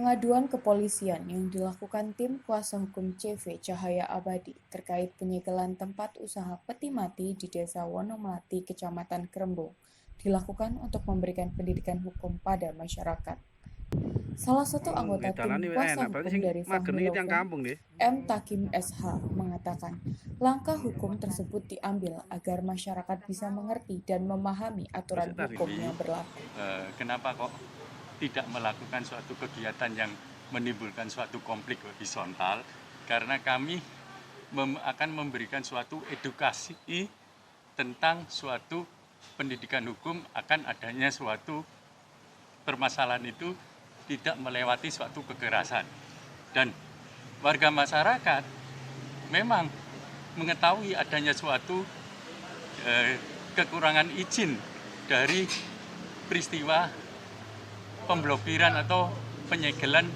Pengaduan kepolisian yang dilakukan tim kuasa hukum CV Cahaya Abadi terkait penyegelan tempat usaha peti mati di Desa Wonomelati, Kecamatan Krembung, dilakukan untuk memberikan pendidikan hukum pada masyarakat. Salah satu Oh, anggota nggih, tim dalane kuasa enak. Berarti hukum sing dari magen Fahmi iki tiyang Loveng, kampung nggih? M. Takim SH, mengatakan langkah hukum tersebut diambil agar masyarakat bisa mengerti dan memahami aturan Wis tas hukum iki. yang berlaku. Kenapa kok tidak melakukan suatu kegiatan yang menimbulkan suatu konflik horizontal? Karena kami akan memberikan suatu edukasi tentang suatu pendidikan hukum akan adanya suatu permasalahan itu tidak melewati suatu kekerasan. Dan warga masyarakat memang mengetahui adanya suatu kekurangan izin dari peristiwa pemblokiran atau penyegelan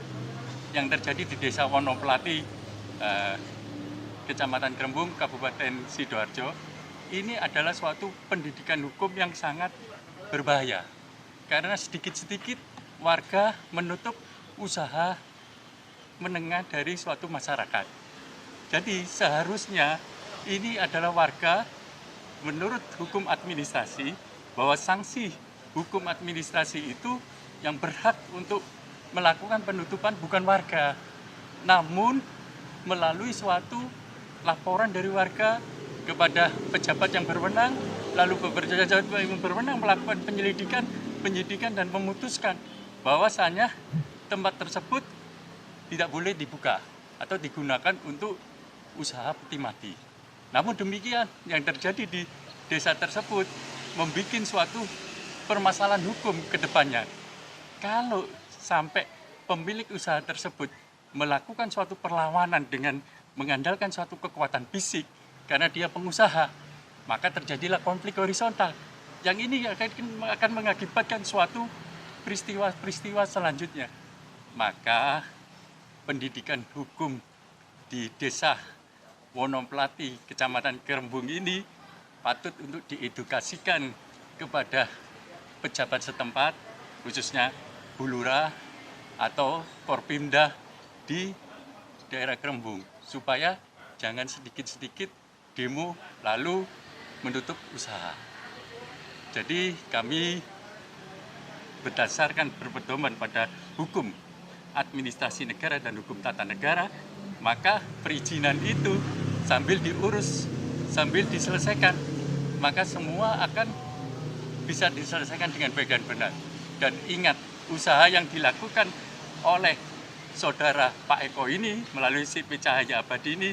yang terjadi di Desa Wonomelati, Kecamatan Krembung, Kabupaten Sidoarjo. Ini adalah suatu pendidikan hukum yang sangat berbahaya karena sedikit-sedikit warga menutup usaha menengah dari suatu masyarakat. Jadi seharusnya ini adalah warga menurut hukum administrasi bahwa sanksi hukum administrasi itu yang berhak untuk melakukan penutupan bukan warga, namun melalui suatu laporan dari warga kepada pejabat yang berwenang, lalu pejabat yang berwenang melakukan penyidikan dan memutuskan bahwasanya tempat tersebut tidak boleh dibuka atau digunakan untuk usaha peti mati. Namun demikian yang terjadi di desa tersebut membuat suatu permasalahan hukum ke depannya. Kalau sampai pemilik usaha tersebut melakukan suatu perlawanan dengan mengandalkan suatu kekuatan fisik karena dia pengusaha, maka terjadilah konflik horizontal. Yang ini akan mengakibatkan suatu peristiwa-peristiwa selanjutnya. Maka pendidikan hukum di Desa Wonomelati, Kecamatan Krembung ini patut untuk diedukasikan kepada pejabat setempat, khususnya Bulura atau Forpimda di daerah Krembung, supaya jangan sedikit-sedikit demo lalu menutup usaha. Jadi kami berdasarkan berpedoman pada hukum administrasi negara dan hukum tata negara, maka perizinan itu sambil diurus, sambil diselesaikan, maka semua akan bisa diselesaikan dengan baik dan benar. Dan ingat, usaha yang dilakukan oleh saudara Pak Eko ini melalui CV Cahaya Abadi ini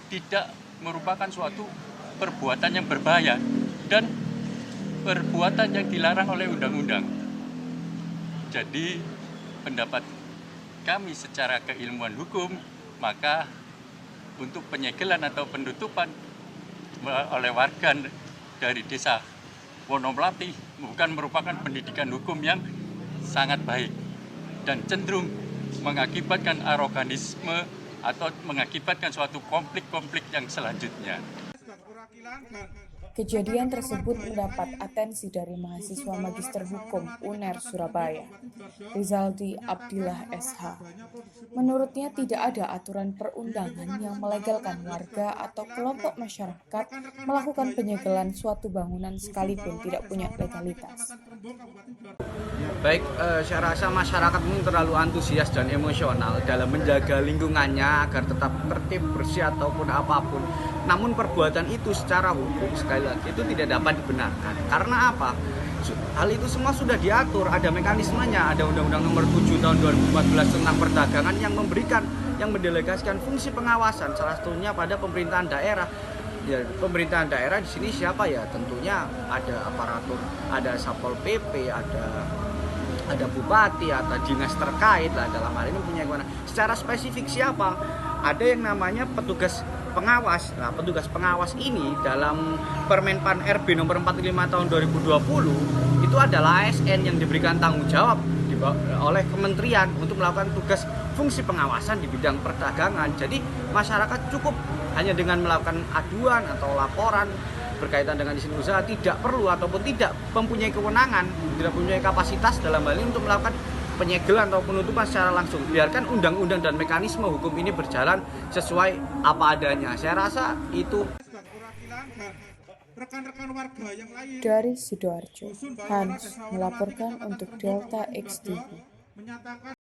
tidak merupakan suatu perbuatan yang berbahaya dan perbuatan yang dilarang oleh undang-undang. Jadi pendapat kami secara keilmuan hukum, maka untuk penyegelan atau penutupan oleh warga dari Desa Wonomelati bukan merupakan pendidikan hukum yang sangat baik dan cenderung mengakibatkan aroganisme atau mengakibatkan suatu konflik-konflik yang selanjutnya. Kejadian tersebut mendapat atensi dari mahasiswa Magister Hukum UNER Surabaya, Rizaldi Abdillah SH. Menurutnya tidak ada aturan perundangan yang melegalkan warga atau kelompok masyarakat melakukan penyegelan suatu bangunan sekalipun tidak punya legalitas. Baik, saya rasa masyarakat mungkin terlalu antusias dan emosional dalam menjaga lingkungannya agar tetap tertib, bersih ataupun apapun. Namun perbuatan itu secara hukum sekali lagi itu tidak dapat dibenarkan. Karena apa? Hal itu semua sudah diatur, ada mekanismenya, ada Undang-Undang Nomor 7 Tahun 2014 tentang perdagangan yang mendelegasikan fungsi pengawasan salah satunya pada pemerintahan daerah. Ya, pemerintahan daerah di sini siapa ya? Tentunya ada aparatur, ada Satpol PP, ada bupati atau dinas terkait lah dalam hal ini punya kewenangan. Secara spesifik siapa? Ada yang namanya petugas pengawas. Nah, petugas pengawas ini dalam Permenpan RB nomor 45 tahun 2020 itu adalah ASN yang diberikan tanggung jawab oleh kementerian untuk melakukan tugas fungsi pengawasan di bidang perdagangan. Jadi masyarakat cukup hanya dengan melakukan aduan atau laporan berkaitan dengan izin usaha, tidak perlu ataupun tidak mempunyai kewenangan, tidak mempunyai kapasitas dalam hal ini untuk melakukan penyegelan atau penutupan secara langsung. Biarkan undang-undang dan mekanisme hukum ini berjalan sesuai apa adanya. Saya rasa itu. Dari Sidoarjo, Hans melaporkan untuk Delta X TV.